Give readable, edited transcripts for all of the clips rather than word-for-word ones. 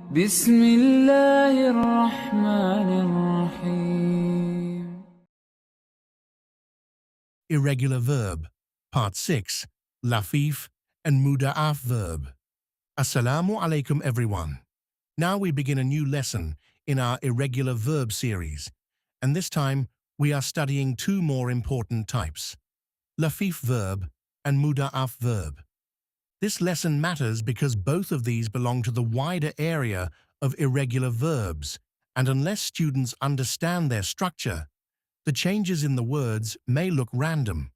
بسم الله الرحمن الرحيم. Irregular verb, Part 6, Lafif and Muda'af verb. Assalamu alaikum everyone. Now we begin a new lesson in our irregular verb series, and this time we are studying two more important types, Lafif verb and Muda'af verb. This lesson matters because both of these belong to the wider area of irregular verbs, and unless students understand their structure, the changes in the words may look random.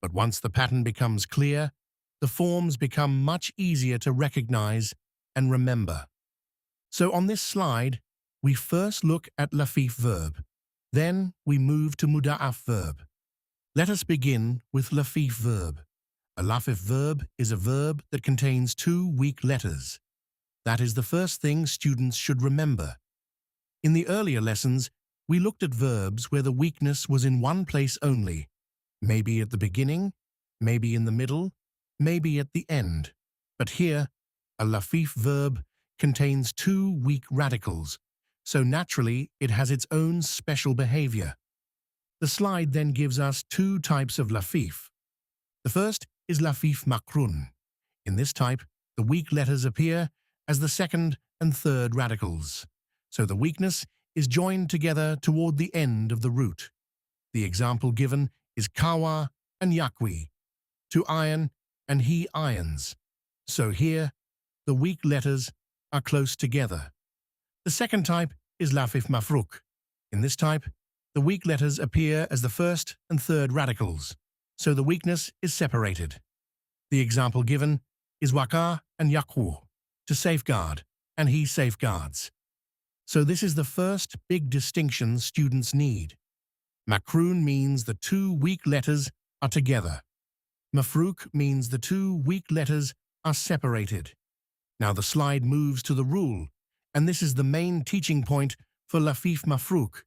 But once the pattern becomes clear, the forms become much easier to recognize and remember. So on this slide, we first look at Lafif verb. Then we move to Muda'af verb. Let us begin with Lafif verb. A Lafif verb is a verb that contains two weak letters. That is the first thing students should remember. In the earlier lessons, we looked at verbs where the weakness was in one place only, maybe at the beginning, maybe in the middle, maybe at the end. But here, a Lafif verb contains two weak radicals, so naturally it has its own special behavior. The slide then gives us two types of Lafif. The first is Lafif Makrun. In this type, the weak letters appear as the second and third radicals, so the weakness is joined together toward the end of the root. The example given is kawa and yakwi, to iron and he irons. So here, the weak letters are close together. The second type is Lafif Mafruk. In this type, the weak letters appear as the first and third radicals, so the weakness is separated. The example given is waka and yakwu, to safeguard, and he safeguards. So this is the first big distinction students need. Makrun means the two weak letters are together. Mafruk means the two weak letters are separated. Now the slide moves to the rule, and this is the main teaching point for Lafif Mafruk.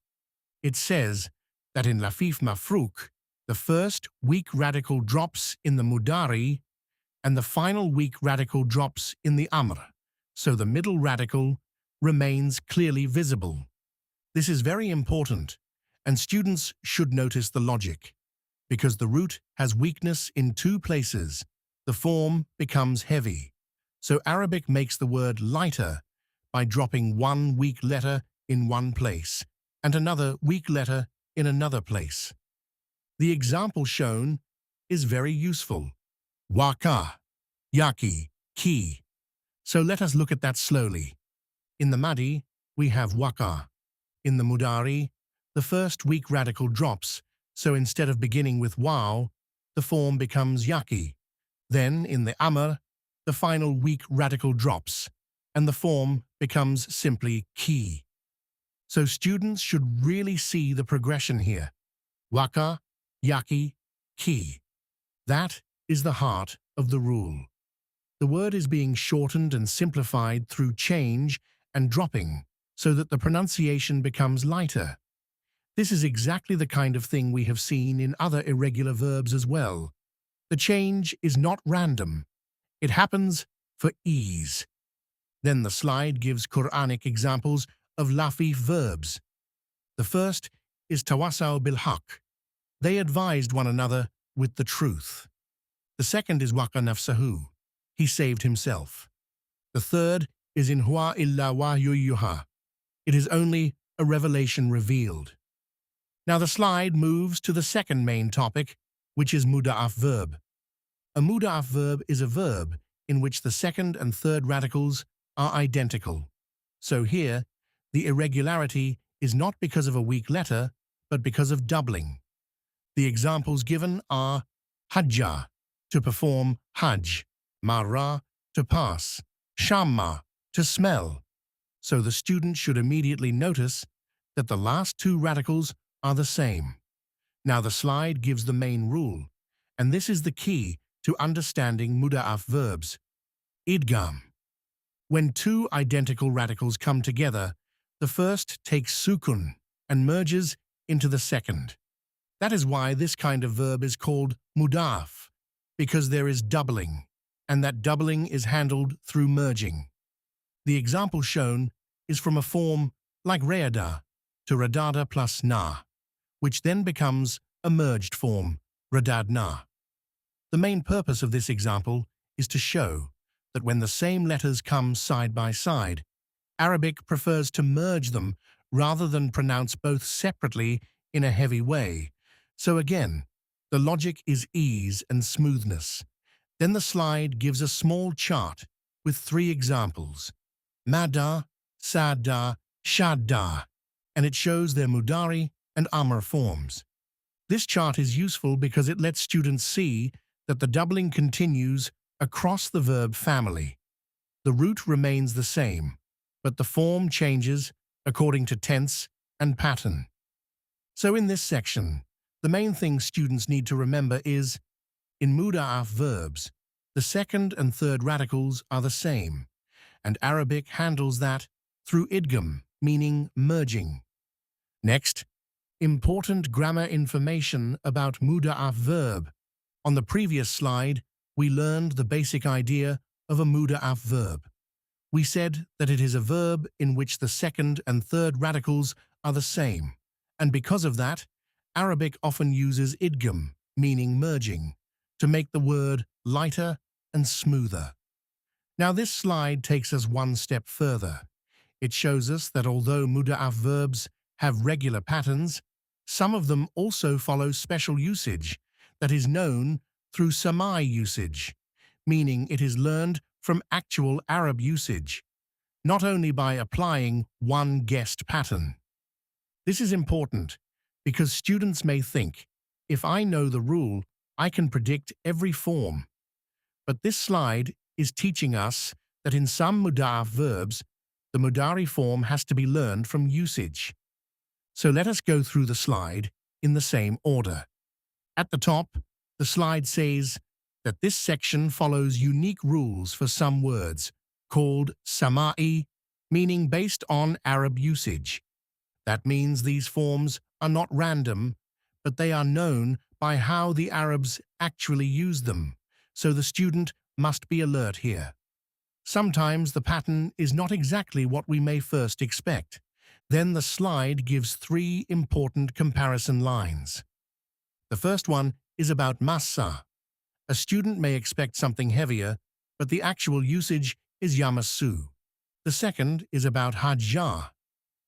It says that in Lafif Mafruk, the first weak radical drops in the mudari and the final weak radical drops in the amr, so the middle radical remains clearly visible. This is very important, and students should notice the logic. Because the root has weakness in two places, the form becomes heavy. So Arabic makes the word lighter by dropping one weak letter in one place and another weak letter in another place. The example shown is very useful. Waka, yaki, ki. So let us look at that slowly. In the Madi, we have waka. In the Mudari, the first weak radical drops, so instead of beginning with waw, the form becomes yaki. Then, in the Amr, the final weak radical drops, and the form becomes simply ki. So students should really see the progression here. Waka, yaki, ki. That is the heart of the rule. The word is being shortened and simplified through change and dropping so that the pronunciation becomes lighter. This is exactly the kind of thing we have seen in other irregular verbs as well. The change is not random. It happens for ease. Then the slide gives Quranic examples of Lafif verbs. The first is tawasaw bil haq. They advised one another with the truth. The second is waqa nafsahu. He saved himself. The third is in huwa illa wahyu yuha. It is only a revelation revealed. Now the slide moves to the second main topic, which is Muda'af verb. A Muda'af verb is a verb in which the second and third radicals are identical. So here, the irregularity is not because of a weak letter, but because of doubling. The examples given are hajja, to perform hajj, marra, to pass, shamma, to smell. So the student should immediately notice that the last two radicals are the same. Now the slide gives the main rule, and this is the key to understanding Muda'af verbs. Idgham. When two identical radicals come together, the first takes sukun and merges into the second. That is why this kind of verb is called Muda'af, because there is doubling, and that doubling is handled through merging. The example shown is from a form like reada to radada plus na, which then becomes a merged form, radadna. The main purpose of this example is to show that when the same letters come side by side, Arabic prefers to merge them rather than pronounce both separately in a heavy way. So again, the logic is ease and smoothness. Then the slide gives a small chart with 3 examples, mada, sada, shadda, and it shows their mudari and amr forms. This chart is useful because it lets students see that the doubling continues across the verb family. The root remains the same, but the form changes according to tense and pattern. So in this section, the main thing students need to remember is, in Muda'af verbs, the second and third radicals are the same, and Arabic handles that through idgham, meaning merging. Next, important grammar information about Muda'af verb. On the previous slide, we learned the basic idea of a Muda'af verb. We said that it is a verb in which the second and third radicals are the same, and because of that, Arabic often uses idgham, meaning merging, to make the word lighter and smoother. Now this slide takes us one step further. It shows us that although Muda'af verbs have regular patterns, some of them also follow special usage that is known through Samai usage, meaning it is learned from actual Arab usage, not only by applying one guessed pattern. This is important because students may think, if I know the rule, I can predict every form. But this slide is teaching us that in some Muda'af verbs, the mudari form has to be learned from usage. So let us go through the slide in the same order. At the top, the slide says that this section follows unique rules for some words, called Sama'i, meaning based on Arab usage. That means these forms are not random, but they are known by how the Arabs actually use them, so the student must be alert here. Sometimes the pattern is not exactly what we may first expect. Then the slide gives 3 important comparison lines. The first one is about massa. A student may expect something heavier, but the actual usage is yamassu. The second is about hajja.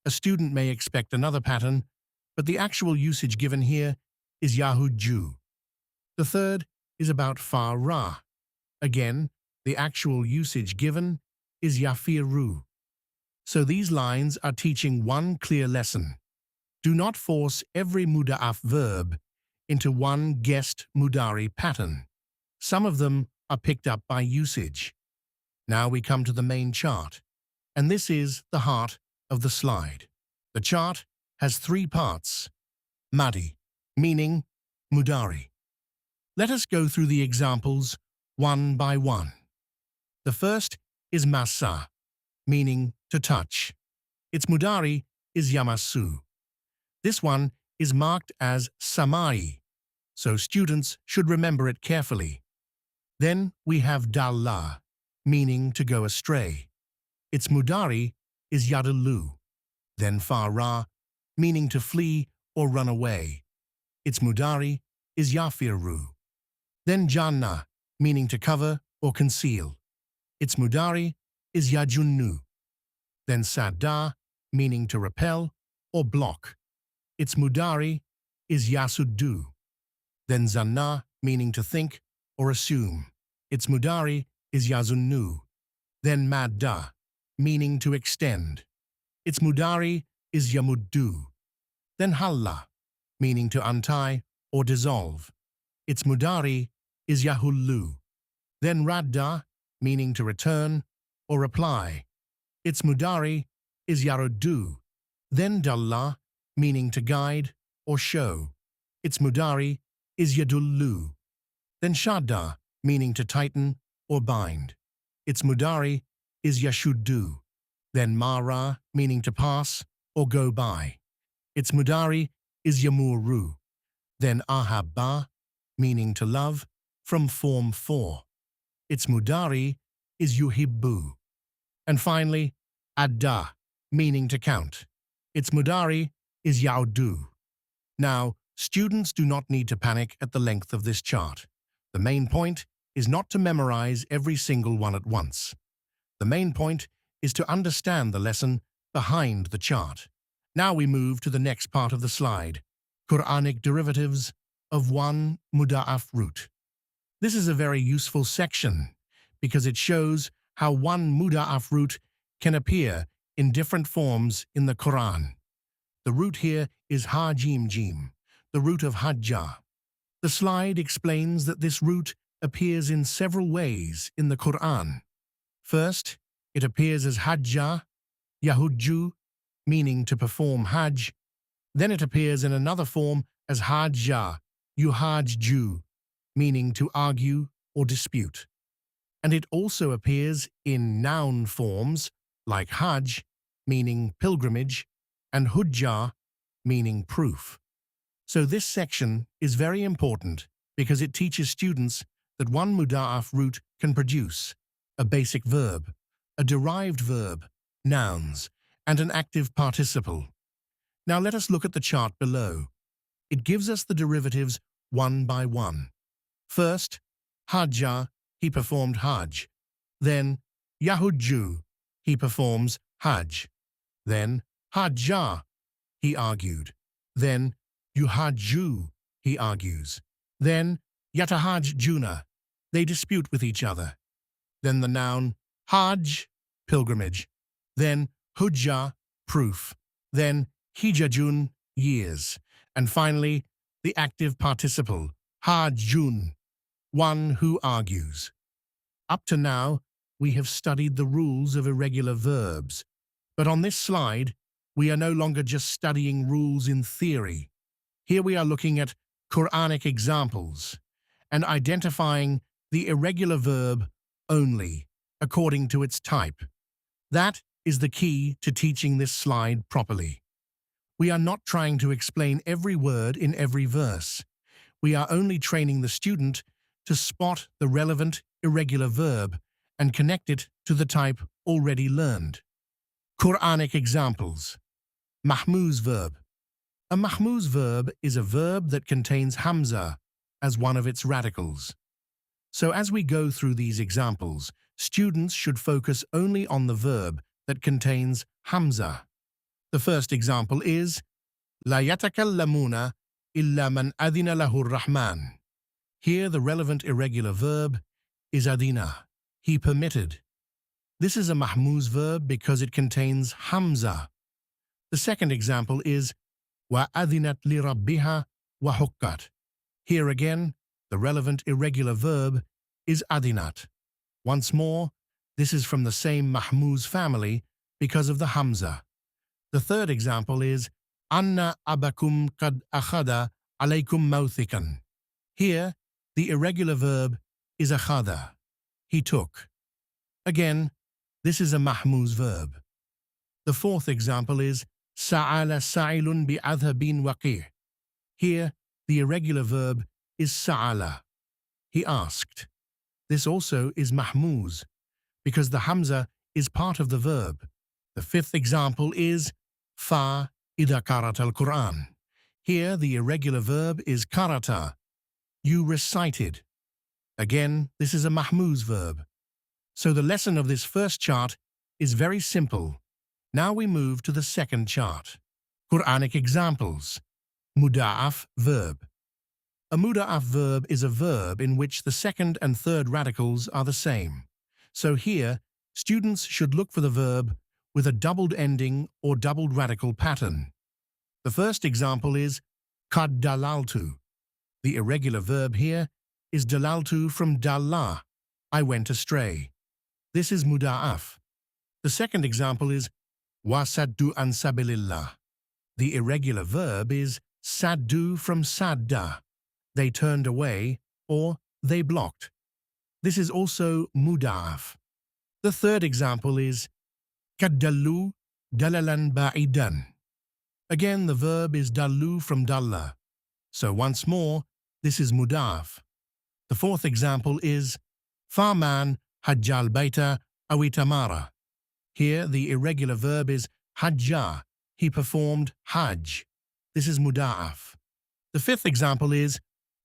A student may expect another pattern, but the actual usage given here is yahujju. The third is about fara. Again, the actual usage given is yafiru. So these lines are teaching one clear lesson. Do not force every Muda'af verb into one guessed mudari pattern. Some of them are picked up by usage. Now we come to the main chart, and this is the heart of the slide. The chart has 3 parts. Madi, meaning mudari. Let us go through the examples one by one. The first is massa, meaning to touch. Its mudari is yamassu. This one is marked as samai, so students should remember it carefully. Then we have dalla, meaning to go astray. Its mudari is yadallu. Then fara, meaning to flee or run away. Its mudari is yafiru. Then janna, meaning to cover or conceal. Its mudari is yajunnu. Then sadda, meaning to repel or block. Its mudari is yasuddu. Then zanna, meaning to think or assume. Its mudari is yazunnu. Then madda, meaning to extend. Its mudari is yamuddu. Then halla, meaning to untie or dissolve. Its mudari is yahullu. Then radda, meaning to return or reply. Its mudari is yaruddu. Then dalla, meaning to guide or show. Its mudari is yadullu. Then shadda, meaning to tighten or bind. Its mudari is yashuddu. Then mara, meaning to pass or go by. Its mudari is yamuru. Then ahabba, meaning to love, from form 4. Its mudari is yuhibbu. And finally, adda, meaning to count. Its mudari is yaudu. Now, students do not need to panic at the length of this chart. The main point is not to memorize every single one at once. The main point is to understand the lesson behind the chart. Now we move to the next part of the slide, Quranic derivatives of one Muda'af root. This is a very useful section because it shows how one Muda'af root can appear in different forms in the Quran. The root here is ha-jim-jim, the root of hajja. The slide explains that this root appears in several ways in the Quran. First, it appears as hajja, yahujju, meaning to perform hajj. Then it appears in another form as hajja, yuhajju, meaning to argue or dispute. And it also appears in noun forms like hajj, meaning pilgrimage, and hujjah, meaning proof. So this section is very important because it teaches students that one Muda'af root can produce a basic verb, a derived verb, nouns, and an active participle. Now let us look at the chart below. It gives us the derivatives one by one. First, hajja, he performed hajj. Then, yahujju, he performs hajj. Then, hajja, he argued. Then, yuhajju, he argues. Then, yatahajjuna, they dispute with each other. Then the noun hajj, pilgrimage. Then hujjah, proof. Then hijajun, years. And finally, the active participle, hajjun, one who argues. Up to now, we have studied the rules of irregular verbs. But on this slide, we are no longer just studying rules in theory. Here we are looking at Quranic examples and identifying the irregular verb only according to its type. That is the key to teaching this slide properly. We are not trying to explain every word in every verse. We are only training the student to spot the relevant irregular verb and connect it to the type already learned. Quranic examples. Mahmuz verb. A mahmuz verb is a verb that contains hamza as one of its radicals. So as we go through these examples, students should focus only on the verb that contains hamza. The first example is La yatakallamuna illa man adina lahu rahman. Here the relevant irregular verb is adina, he permitted. This is a mahmuz verb because it contains hamza. The second example is wa adinat li rabbiha wa hukkat. Here again, the relevant irregular verb is adinat. Once more, this is from the same mahmuz family because of the hamza. The third example is Anna abakum qad akhada alaykum mawthikan. Here, the irregular verb is akhada, he took. Again, this is a mahmuz verb. The fourth example is Sa'ala sa'ilun bi'adhabin waqi'. Here, the irregular verb is sa'ala, he asked. This also is mahmuz because the hamza is part of the verb. The fifth example is fa idha qara'ta al-Qur'an. Here the irregular verb is qara'ta, you recited. Again, this is a mahmuz verb. So the lesson of this first chart is very simple. Now we move to the second chart. Quranic examples. Muda'af verb. A muda'af verb is a verb in which the second and third radicals are the same. So here, students should look for the verb with a doubled ending or doubled radical pattern. The first example is qad dalaltu. The irregular verb here is dalaltu from dalla, I went astray. This is muda'af. The second example is wasaddu an sabilillah. The irregular verb is saddu from sadda. They turned away or they blocked. This is also muda'af. The third example is kaddallu dalalan ba'idan. Again, the verb is dallu from dalla. So once more, this is muda'af. The fourth example is faman hajjal baita awitamara. Here, the irregular verb is hajja. He performed hajj. This is muda'af. The fifth example is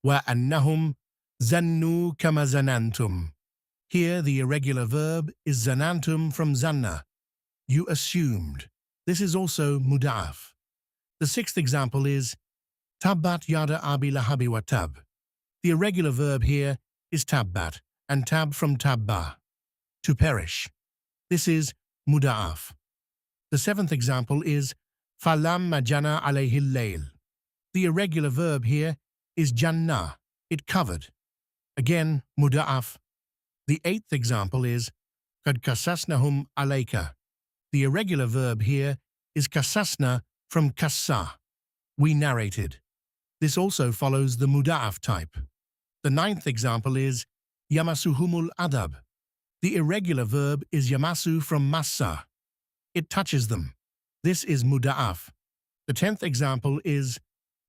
وَأَنَّهُمْ زَنُّوا كَمَا زَنَنْتُمْ. Here, the irregular verb is zanantum from zanna. You assumed. This is also muda'af. The sixth example is tabbat yada abi lahabi wa tab. The irregular verb here is tabbat, and tab from tabba, to perish. This is muda'af. The seventh example is falam majana alayhi al-layl. The irregular verb here is janna, it covered. Again, muda'af. The eighth example is qad kasasnahum alayka. The irregular verb here is kasasna from kassa. We narrated. This also follows the muda'af type. The ninth example is yamasuhumul adab. The irregular verb is yamasu from massa. It touches them. This is muda'af. The 10th example is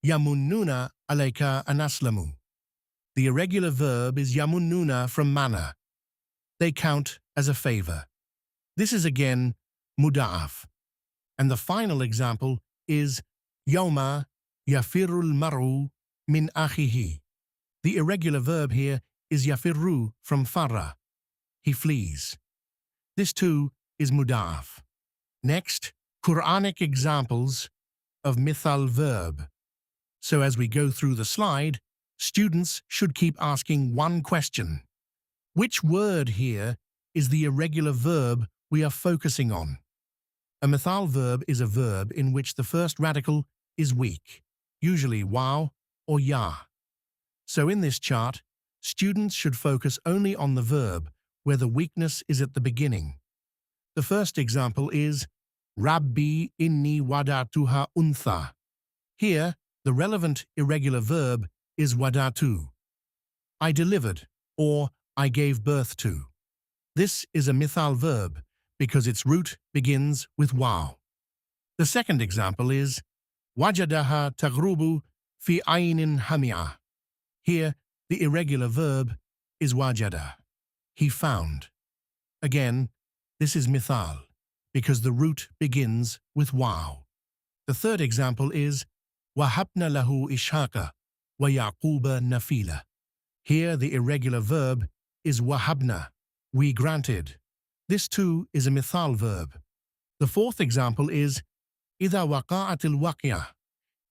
yamunnuna alayka anaslamu. The irregular verb is yamunnuna from mana. They count as a favor. This is again muda'af. And the final example is yawma yafirul maru min akhihi. The irregular verb here is yafirru from farra. He flees. This too is muda'af. Next, Quranic examples of mithal verb. So as we go through the slide, students should keep asking one question. Which word here is the irregular verb we are focusing on? A mithal verb is a verb in which the first radical is weak, usually waw or ya. So in this chart, students should focus only on the verb where the weakness is at the beginning. The first example is Rabbi inni wada'tuha untha. Here, the relevant irregular verb is wada'tu. I delivered, or I gave birth to. This is a mithal verb because its root begins with waw. The second example is wajadaha taghrubu fi aynin hami'ah. Here, the irregular verb is wajada. He found. Again, this is mithal because the root begins with waw. The third example is wahabna lahu ishaqa wa yaquba nafila. Here, the irregular verb is wahabna. We granted. This too is a mithal verb. The fourth example is idha waqa'atil waqiyah.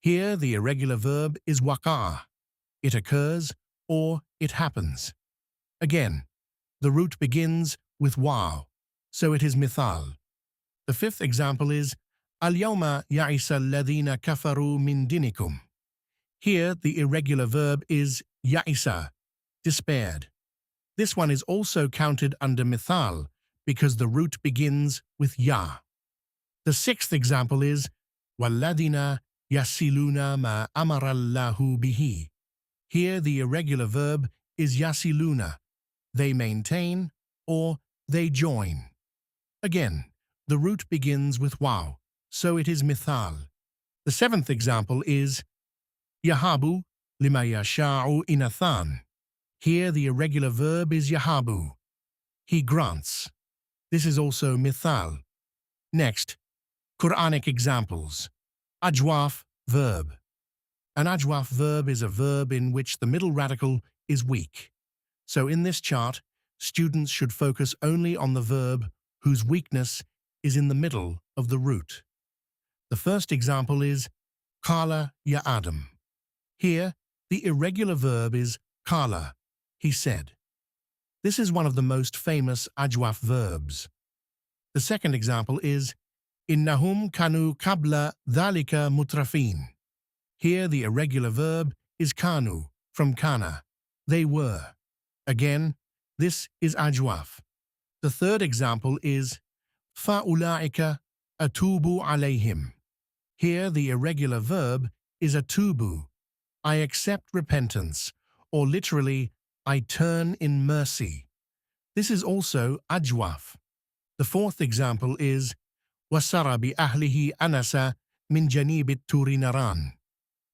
Here, the irregular verb is waqa'a. It occurs or it happens. Again, the root begins with waw, so it is mithal. The fifth example is al-yawma ya'isa alladhina kafaru min dinikum. Here, the irregular verb is ya'isa, despaired. This one is also counted under mithal because the root begins with ya. The sixth example is walladhina yasiluna ma amarallahu bihi. Here, the irregular verb is yasiluna. They maintain or they join. Again, the root begins with waw, so it is mithal. The seventh example is yahabu lima yasha'u inathan. Here, the irregular verb is yahabu. He grants. This is also mithal. Next, Quranic examples. Ajwaf verb. An ajwaf verb is a verb in which the middle radical is weak. So in this chart, students should focus only on the verb whose weakness is in the middle of the root. The first example is qala ya Adam. Here, the irregular verb is qala. He said. This is one of the most famous ajwaf verbs. The second example is innahum kanu qabla dhalika mutrafin. Here, the irregular verb is kanu, from kana. They were. Again, this is ajwaf. The third example is fa'ula'ika atubu alayhim. Here, the irregular verb is atubu. I accept repentance, or literally, I turn in mercy. This is also ajwaf. The fourth example is wasara bi ahlihi anasa min janibit turi naran.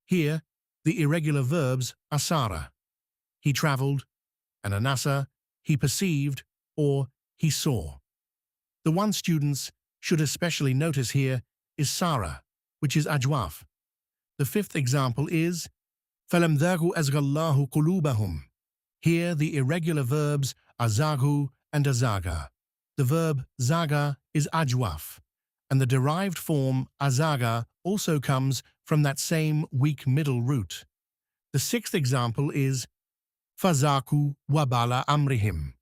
Here, the irregular verbs asara. He traveled, and anasa, he perceived or he saw. The one students should especially notice here is Sarah, which is ajwaf. The fifth example is فَلَمْ ذَاغُوا أَزْغَى اللَّهُ قُلُوبَهُمْ. Here the irregular verbs are zaghu and azaga. The verb zaga is ajwaf, and the derived form azaga also comes from that same weak middle root. The sixth example is fazaku wabala amrihim.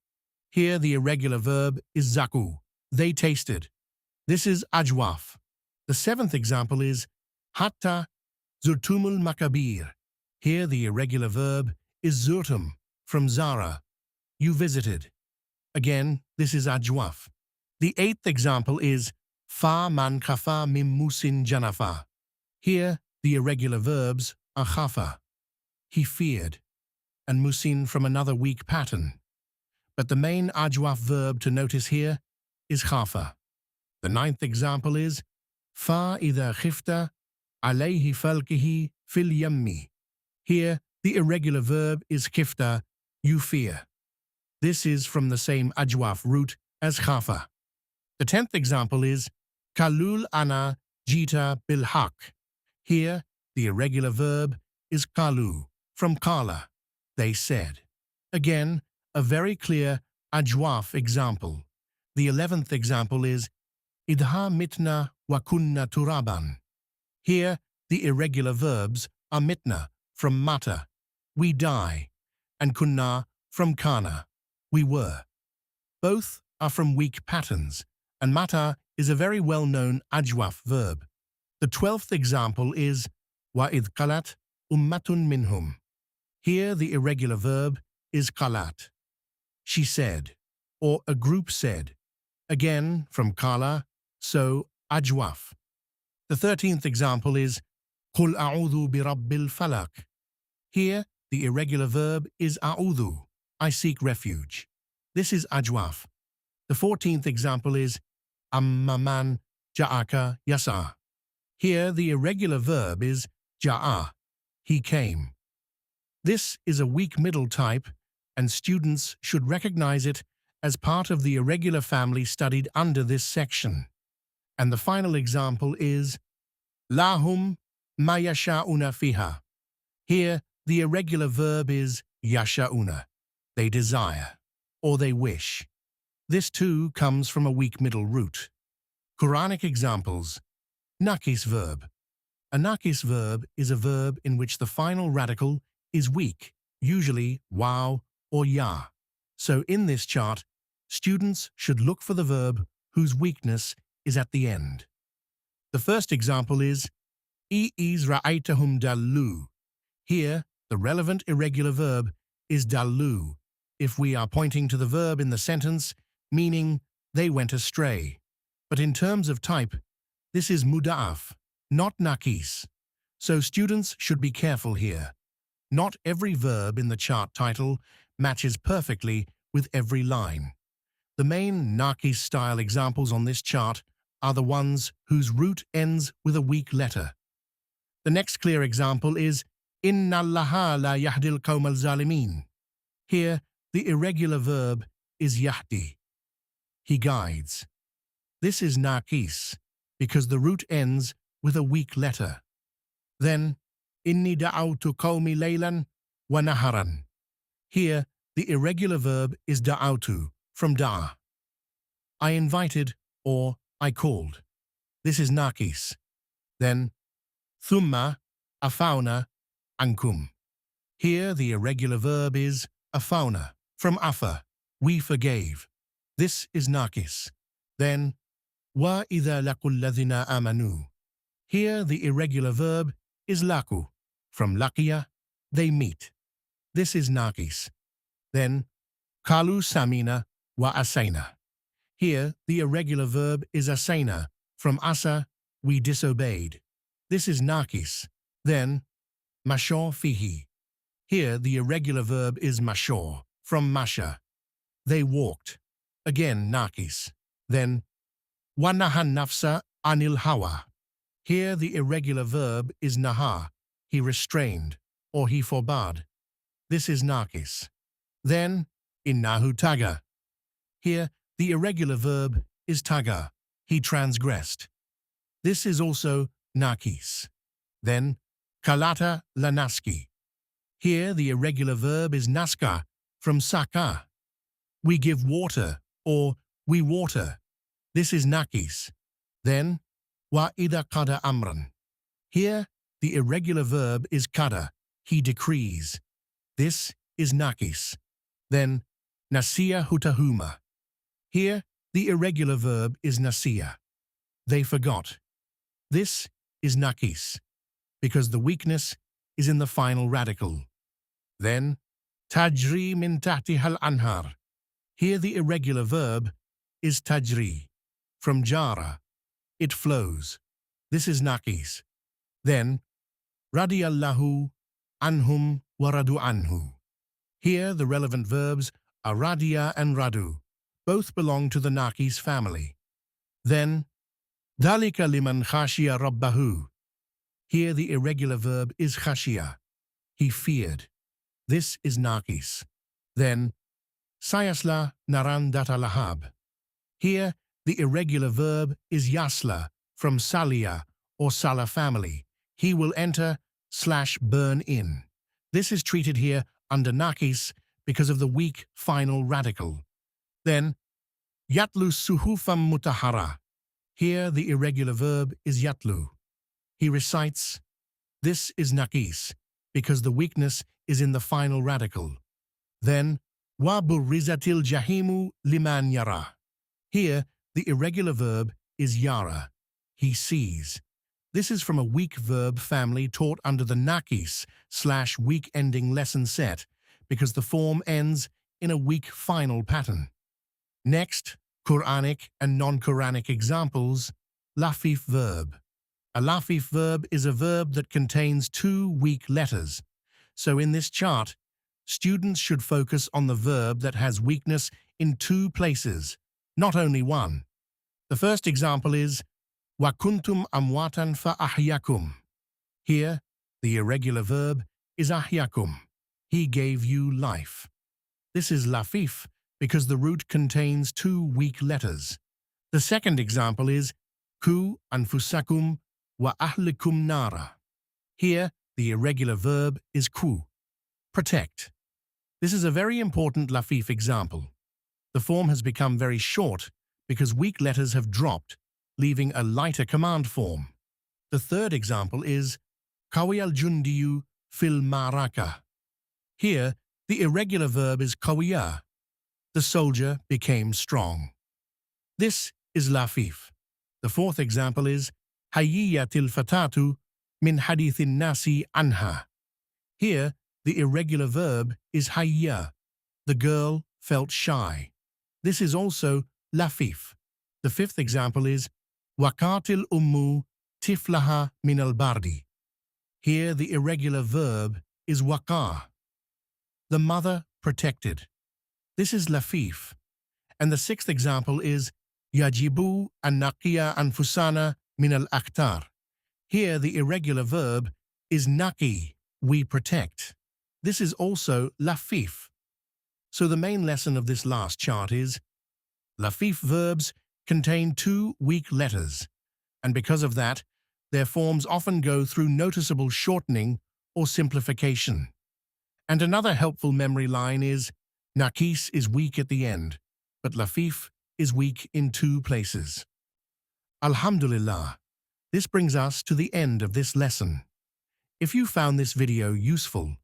Here the irregular verb is zaku. They tasted. This is ajwaf. The seventh example is hatta zurtumul makabir. Here the irregular verb is zurtum, from zara. You visited. Again, this is ajwaf. The eighth example is fa man khafa mim musin janafa. Here the irregular verbs are khafa. He feared, and musin from another weak pattern. But the main ajwaf verb to notice here is khafa. The ninth example is fa idha khifta alayhi falkihi fil yammi. Here the irregular verb is khifta, you fear. This is from the same ajwaf root as khafa. The 10th example is kalul ana jita bil haq. Here the irregular verb is kalu, from kala, they said. Again, a very clear ajwaf example. The 11th example is idha mitna wa kunna turaban. Here the irregular verbs are mitna, from mata, we die, and kunna, from kana, we were. Both are from weak patterns, and mata is a very well-known ajwaf verb. The 12th example is wa idh qalat ummatun minhum. Here the irregular verb is qalat. She said, or a group said. Again, from kala, so ajwaf. The 13th example is qul a'udhu bi rabbil falaq. Here the irregular verb is a'udhu, I seek refuge. This is ajwaf. The 14th example is amman ja'aka yasa. Here the irregular verb is ja'a, he came. This is a weak middle type, and students should recognize it as part of the irregular family studied under this section. And the final example is lahum ma yasha'una fiha. Here the irregular verb is yasha'una, they desire, or they wish. This too comes from a weak middle root. Quranic examples. Naqis verb. A naqis verb is a verb in which the final radical is weak, usually waw or ya. So in this chart, students should look for the verb whose weakness is at the end. The first example is is ra'aytahum dallu. Here, the relevant irregular verb is dallu, if we are pointing to the verb in the sentence, meaning they went astray. But in terms of type, this is muda'af, not naqis. So students should be careful here. Not every verb in the chart title matches perfectly with every line. The main naqis style examples on this chart are the ones whose root ends with a weak letter. The next clear example is Inna Allaha la yahdil qawm al-zalimin. Here, the irregular verb is yahdi. He guides. This is naqis, because the root ends with a weak letter. Then, Inni da'awtu qawmi laylan wa naharan. Here, the irregular verb is da'awtu, from da'a. I invited, or I called. This is naqis. Then, thumma afawna ankum. Here the irregular verb is afawna, from afa, we forgave. This is naqis. Then, wa idha laqul ladhina amanu. Here the irregular verb is laku, from laqiya, they meet. This is naqis. Then, kalu samina wa asayna. Here the irregular verb is asayna, from asa, we disobeyed. This is naqis. Then, mashor fihi. Here the irregular verb is mashor, from masha. They walked. Again naqis. Then, wanahan nafsa anil hawa. Here the irregular verb is naha, he restrained, or he forbade. This is naqis. Then, innahu taga. Here the irregular verb is taga, he transgressed. This is also nakis. Then, kalata lanaski. Here the irregular verb is naska, from saka. We give water, or we water. This is nakis. Then, wa ida kada amran. Here the irregular verb is kada, he decrees. This is nakis. Then, nasiya hutahuma. Here the irregular verb is nasiya. They forgot. This is nakis, because the weakness is in the final radical. Then, tajri min tahtiha al-anhar. Here the irregular verb is tajri, from jara. It flows. This is nakis. Then, radiyallahu anhum wa radu anhu. Here the relevant verbs are radiya and radu. Both belong to the nakis family. Then, dhalika liman khashiya rabbahu. Here the irregular verb is khashiya. He feared. This is nakis. Then, sayasla naran data lahab. Here the irregular verb is yasla, from salia or sala family. He will enter / burn in. This is treated here under nakis because of the weak final radical. Then, yatlu suhufam mutahara. Here the irregular verb is yatlu. He recites. This is nakis because the weakness is in the final radical. Then, wa burrizatil jahimu liman yara. Here the irregular verb is yara. He sees. This is from a weak verb family taught under the nakis / weak ending lesson set because the form ends in a weak final pattern. Next, Quranic and non-Quranic examples. Lafif verb. A lafif verb is a verb that contains 2 weak letters. So in this chart, students should focus on the verb that has weakness in 2 places, not only one. The first example is wa kuntum amwatan fa ahyakum. Here, the irregular verb is ahyakum. He gave you life. This is lafif because the root contains 2 weak letters. The second example is ku anfusakum wa ahlikum nara. Here, the irregular verb is ku, protect. This is a very important lafif example. The form has become very short because weak letters have dropped, leaving a lighter command form. The third example is kawi al-jundiyu fil maraka. Here, the irregular verb is kawiya. The soldier became strong. This is lafif. The fourth example is hayyiyatil fatatu min hadithin nasi anha. Here, the irregular verb is hayya. The girl felt shy. This is also lafif. The fifth example is waqatil ummu tiflaha min al-bardi. Here, the irregular verb is waqa. The mother protected. This is lafif. And the sixth example is yajibu an naqiya anfusana min al-akhtar. Here, the irregular verb is naqi, we protect. This is also lafif. So the main lesson of this last chart is lafif verbs contain 2 weak letters, and because of that, their forms often go through noticeable shortening or simplification. And another helpful memory line is nakis is weak at the end, but lafif is weak in 2 places. Alhamdulillah, this brings us to the end of this lesson. If you found this video useful,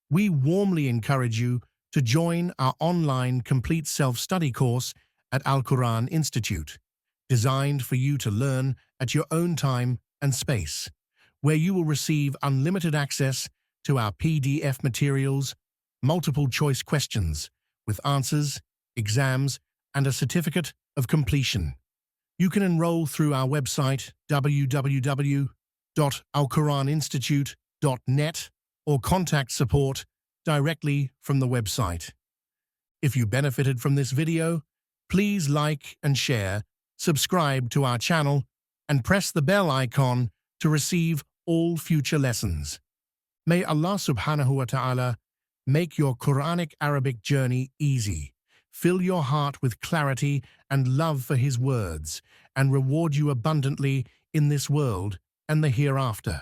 we warmly encourage you to join our online complete self-study course at Al-Qur'an Institute, designed for you to learn at your own time and space, where you will receive unlimited access to our PDF materials, multiple choice questions with answers, exams, and a certificate of completion. You can enroll through our website www.alquraninstitute.net or contact support directly from the website. If you benefited from this video, please like and share, subscribe to our channel, and press the bell icon to receive all future lessons. May Allah subhanahu wa ta'ala make your Quranic Arabic journey easy, fill your heart with clarity and love for His words, and reward you abundantly in this world and the hereafter.